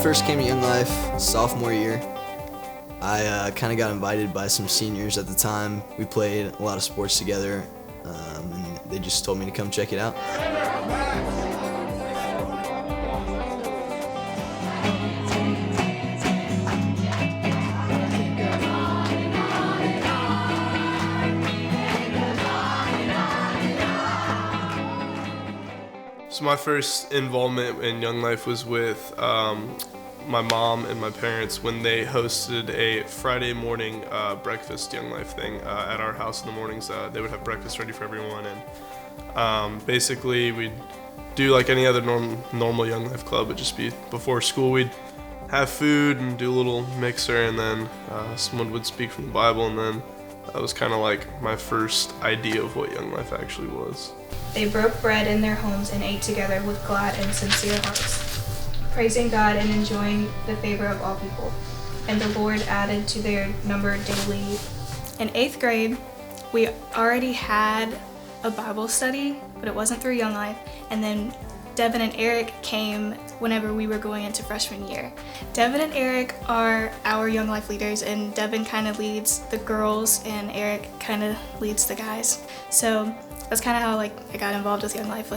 first came to Young Life sophomore year. I kind of got invited by some seniors at the time. We played a lot of sports together, and they just told me to come check it out. So my first involvement in Young Life was with my mom and my parents when they hosted a Friday morning breakfast Young Life thing at our house in the mornings. They would have breakfast ready for everyone, and basically we'd do like any other normal Young Life club. It'd just be before school we'd have food and do a little mixer, and then someone would speak from the Bible, and then that was kind of like my first idea of what Young Life actually was. They broke bread in their homes and ate together with glad and sincere hearts, praising God and enjoying the favor of all people. And the Lord added to their number daily. In 8th grade, we already had a Bible study, but it wasn't through Young Life. And then Devin and Eric came whenever we were going into freshman year. Devin and Eric are our Young Life leaders, and Devin kind of leads the girls and Eric kind of leads the guys. So that's kind of how I got involved with Young Life.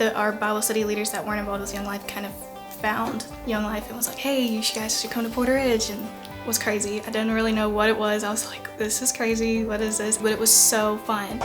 Our Bible study leaders that weren't involved with Young Life kind of found Young Life and was like, hey, you guys should come to Porter Ridge, and it was crazy. I didn't really know what it was. I was like, this is crazy, what is this? But it was so fun.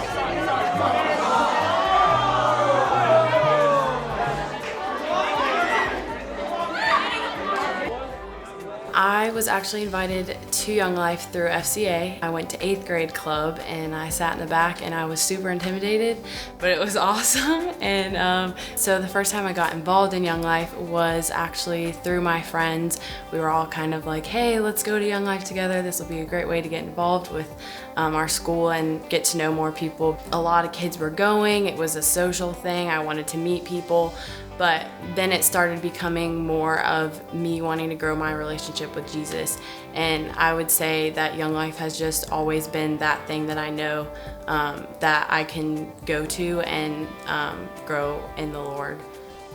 I was actually invited to Young Life through FCA. I went to 8th grade club and I sat in the back and I was super intimidated, but it was awesome. And so the first time I got involved in Young Life was actually through my friends. We were all kind of like, hey, let's go to Young Life together. This will be a great way to get involved with our school and get to know more people. A lot of kids were going. It was a social thing. I wanted to meet people. But then it started becoming more of me wanting to grow my relationship with Jesus. And I would say that Young Life has just always been that thing that I know that I can go to and grow in the Lord.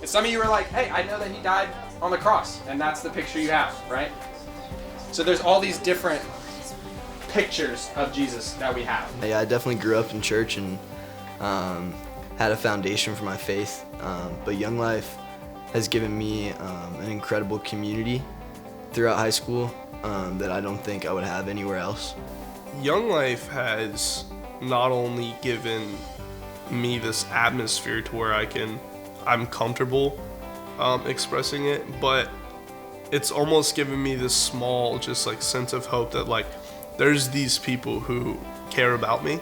And some of you are like, hey, I know that he died on the cross, and that's the picture you have, right? So there's all these different pictures of Jesus that we have. Yeah, I definitely grew up in church and had a foundation for my faith, but Young Life has given me an incredible community throughout high school that I don't think I would have anywhere else. Young Life has not only given me this atmosphere to where I'm comfortable expressing it, but it's almost given me this small just sense of hope that there's these people who care about me.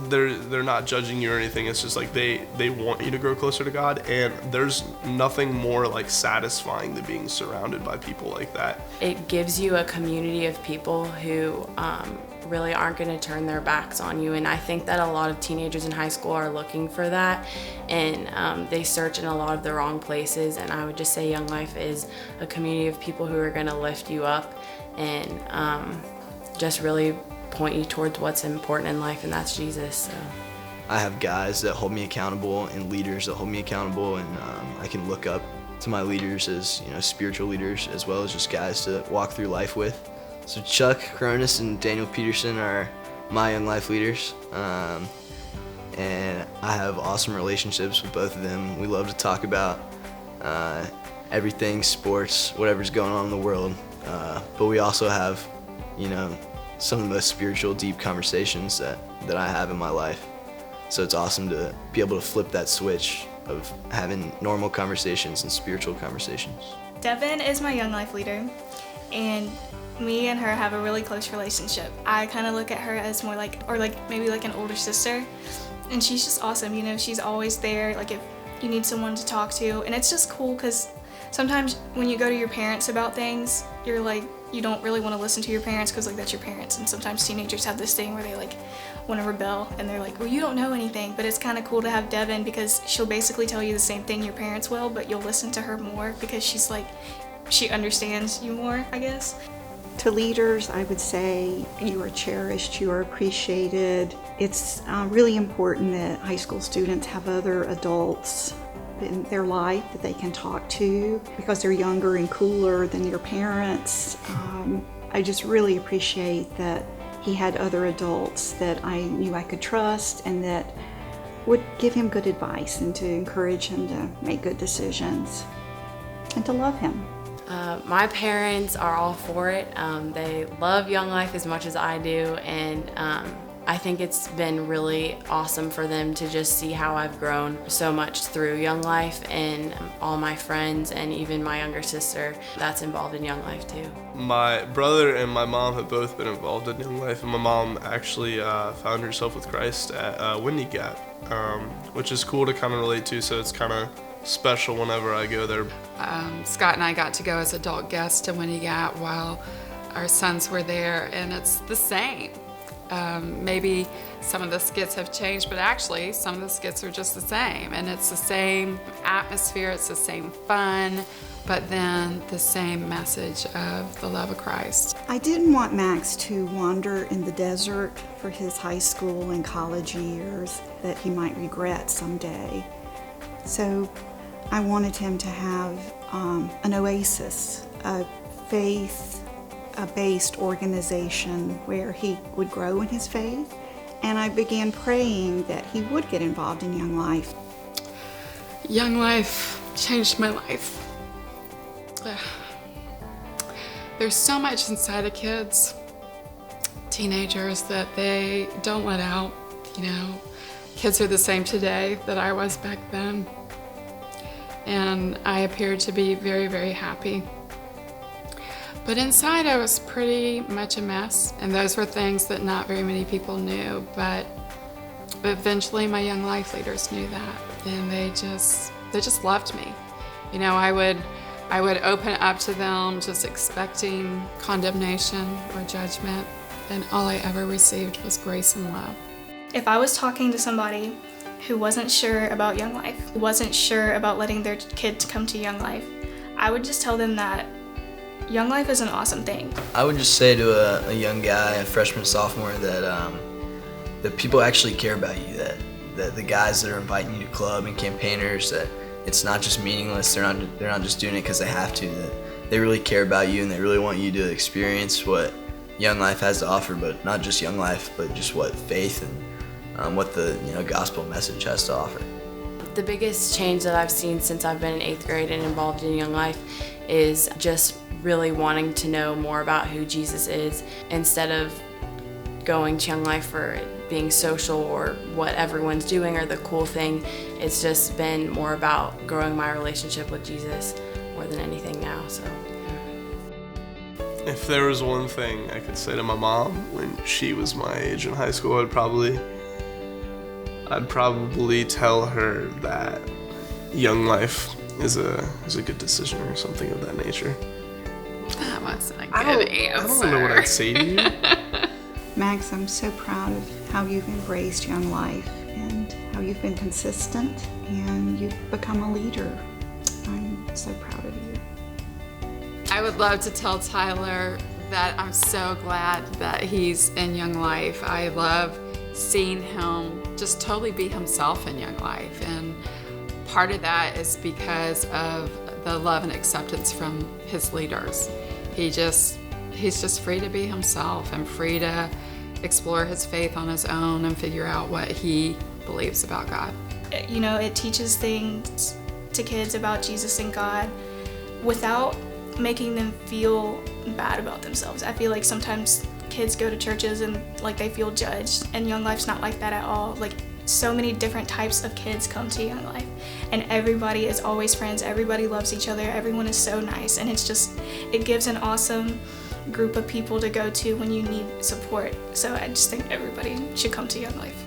They're not judging you or anything. It's just they want you to grow closer to God, and there's nothing more satisfying than being surrounded by people like that. It gives you a community of people who really aren't going to turn their backs on you, and I think that a lot of teenagers in high school are looking for that, and they search in a lot of the wrong places. And I would just say Young Life is a community of people who are going to lift you up and just really point you towards what's important in life, and that's Jesus. So I have guys that hold me accountable and leaders that hold me accountable, and I can look up to my leaders as spiritual leaders as well as just guys to walk through life with. So Chuck Cronus and Daniel Peterson are my Young Life leaders, and I have awesome relationships with both of them. We love to talk about everything, sports, whatever's going on in the world, but we also have some of the most spiritual, deep conversations that I have in my life. So it's awesome to be able to flip that switch of having normal conversations and spiritual conversations. Devin is my Young Life leader, and me and her have a really close relationship. I kind of look at her as more maybe an older sister, and she's just awesome. She's always there, if you need someone to talk to, and it's just cool because sometimes when you go to your parents about things, you're you don't really want to listen to your parents because that's your parents, and sometimes teenagers have this thing where they want to rebel and they're well, you don't know anything. But it's kind of cool to have Devin because she'll basically tell you the same thing your parents will, but you'll listen to her more because she's she understands you more, I guess. To leaders, I would say you are cherished, you are appreciated. It's really important that high school students have other adults in their life that they can talk to because they're younger and cooler than your parents. I just really appreciate that he had other adults that I knew I could trust and that would give him good advice and to encourage him to make good decisions and to love him. My parents are all for it. They love Young Life as much as I do, and I think it's been really awesome for them to just see how I've grown so much through Young Life, and all my friends and even my younger sister that's involved in Young Life too. My brother and my mom have both been involved in Young Life, and my mom actually found herself with Christ at Windy Gap, which is cool to kind of relate to, so it's kind of special whenever I go there. Scott and I got to go as adult guests to Windy Gap while our sons were there, and it's the same. Maybe some of the skits have changed, but actually some of the skits are just the same, and it's the same atmosphere, it's the same fun, but then the same message of the love of Christ. I didn't want Max to wander in the desert for his high school and college years that he might regret someday. So I wanted him to have an oasis, a faith-based organization where he would grow in his faith. And I began praying that he would get involved in Young Life. Young Life changed my life. There's so much inside of kids, teenagers, that they don't let out. You know, kids are the same today that I was back then. And I appeared to be very, very happy. But inside I was pretty much a mess, and those were things that not very many people knew, but eventually my Young Life leaders knew that, and they just loved me. You know, I would open up to them just expecting condemnation or judgment, and all I ever received was grace and love. If I was talking to somebody who wasn't sure about Young Life, who wasn't sure about letting their kid come to Young Life, I would just tell them that Young Life is an awesome thing. I would just say to a young guy, a freshman, sophomore, that that people actually care about you, that the guys that are inviting you to club and campaigners, that it's not just meaningless, they're not just doing it because they have to, that they really care about you and they really want you to experience what Young Life has to offer, but not just Young Life, but just what faith and what the gospel message has to offer. The biggest change that I've seen since I've been in 8th grade and involved in Young Life is just really wanting to know more about who Jesus is, instead of going to Young Life for being social or what everyone's doing or the cool thing. It's just been more about growing my relationship with Jesus more than anything now. So If there was one thing I could say to my mom when she was my age in high school, I'd probably tell her that Young Life is a good decision or something of that nature. That wasn't a good I answer. don't know what I'd say to you. Max, I'm so proud of how you've embraced Young Life and how you've been consistent and you've become a leader. I'm so proud of you. I would love to tell Tyler that I'm so glad that he's in Young Life. I love seeing him just totally be himself in Young Life, and part of that is because of the love and acceptance from his leaders. He's just free to be himself and free to explore his faith on his own and figure out what he believes about God. You know, it teaches things to kids about Jesus and God without making them feel bad about themselves. I feel like sometimes kids go to churches and like they feel judged, and Young Life's not like that at all. Like, so many different types of kids come to Young Life, and everybody is always friends, everybody loves each other, everyone is so nice, and it gives an awesome group of people to go to when you need support. So I just think everybody should come to Young Life.